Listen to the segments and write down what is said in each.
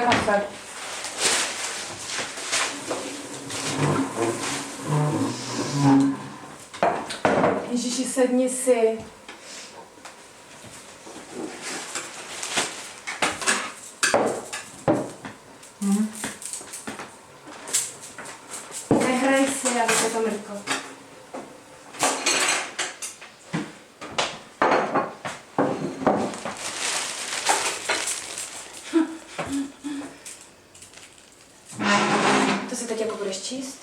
kafe. Ježiši, sedni si. Nehraj si, aby se to mrklo. To si teď jako budeš číst?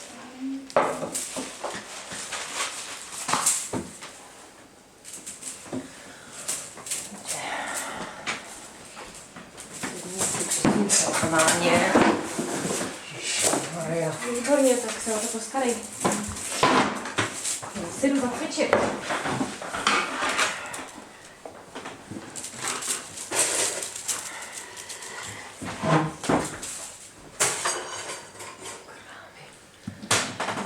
Normálně. Výborně, tak se o to postarej. Si jdu zacvičit.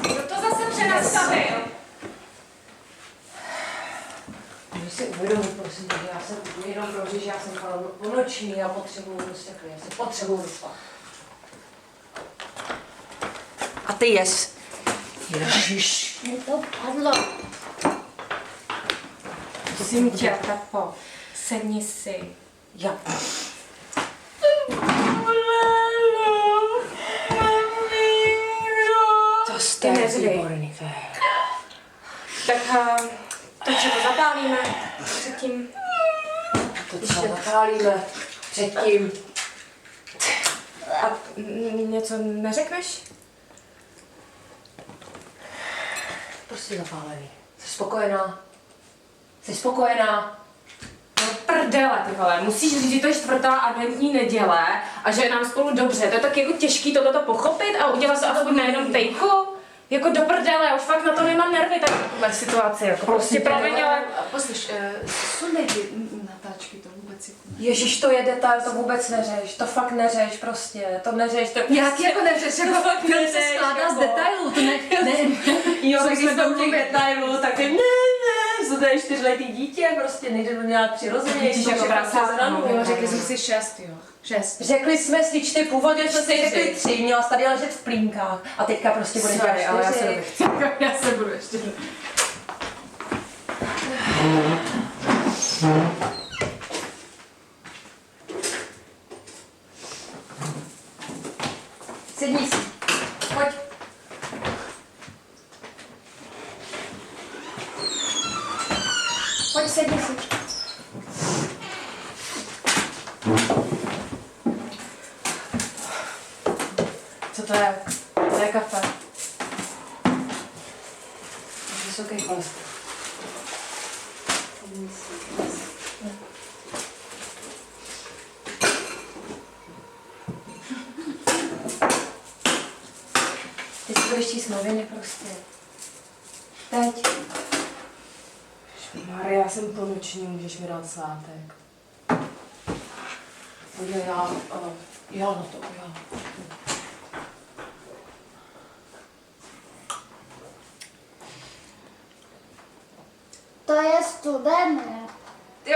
Kdo to zase přenastavil? Můžu si uvědomit, prosím, že já jsem jenom proto, že já jsem ponoční a potřebuju prostě já se potřebuju vyspat. A ty jes. Ježiš. Mi to padlo. Prosím tě, Pepo, sedni si. Já. To jste výborný, to je. Tak to třeba zapálíme předtím. To třeba zapálíme předtím. A něco neřekneš? Prostě zapálený. Jsi spokojená? Jsi spokojená? No prdele, ty vole, musíš říct, že to je 4. adventní neděle a že je nám spolu dobře. To je tak jako těžký tohleto pochopit a udělat to aspoň na jenom tejku? Jako do prdele, já už fakt na to nemám nervy, tak taková situace, jako prostě promiň, ale... Poslyš, sundej ty natáčky, to vůbec jako... Ježíš, to je detail, to vůbec neřeš, to fakt neřeš prostě, to neřeš, to... Jak jako neřeš, jako fakt Film se skládá z detailů, to ne... Jo, Co tak jsme jsme to do těch detailů, tak ty co to je 4letý dítě, prostě nejde to nějak přirozeně, Vidíš, jako prasátko, no. Jo, řekli jsme si 6, jo. 6. Řekli jsme si 4, původně jsme si řekli 3, měla jsi tady ležet v plínkách a teďka prostě bude dělat 4. ale já se nechci. Já se budu ještě... Sedni si, pojď. Pojď, sedni si. Co to je? To je kafe. Vysoký cholesterol. Ty si budeš číst noviny prostě. Teď. Maria, já jsem ponoční, můžeš mi dát svátek. Podívej, já na to, já. To je studené. Ty,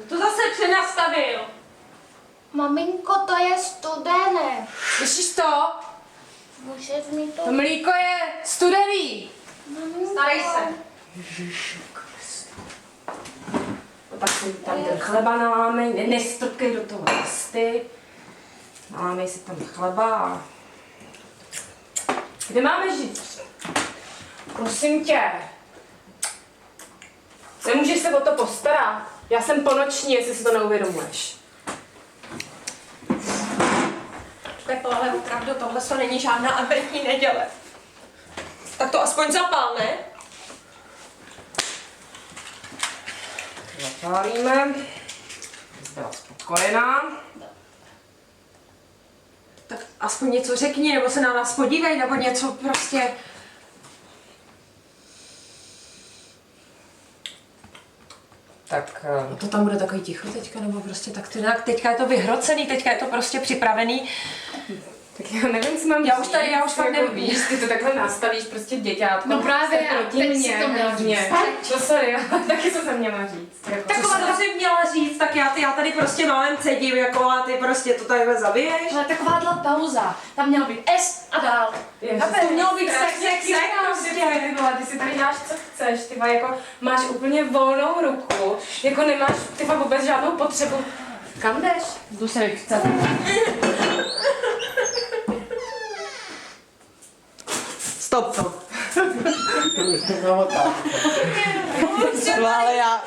to zase přenastavil. Maminko, to je studené. Slyšíš to? Můžeš mi to... To mlíko je studený. Maminko. Starej se. No tak si tam ten chleba nalámej, nestrkej do toho prsty. Nalámej si tam chleba a... Kde máme žít? Prosím tě. Nemůžeš se o to postarat? Já jsem ponoční, jestli si to neuvědomuješ. Pepo, ale opravdu tohle to není žádná adventní neděle. Tak to aspoň zapál, ne? Zapálíme. Byla spokojená. Tak aspoň něco řekni, nebo se na nás podívej, nebo něco prostě... Tak to tam bude takový ticho teďka, nebo prostě tak teďka je to vyhrocený, teďka je to prostě připravený. Tak já nevím, co mám Já už tady- já už říct, fakt jako nevím. víš, ty to takhle nastavíš prostě děťátko. No právě, jste a proti teď si mně, to měla hrozně. říct. No sorry, ale taky co jsem měla říct. Jako, Taková to si měla říct, tak já tady prostě málem cedím, jako a ty prostě to takhle zabiješ. Ale takováhle pauza, tam měla být S a dál. To mělo být sex, prostě. Ty vole, ty si tady děláš, co chceš, ty vole, jako máš úplně volnou ruku, jako nemáš, ty vole, vůbec žádnou potřebu. Kam jdeš? Jdu se vychcet. Stop. To už to bylo tak. Ale já...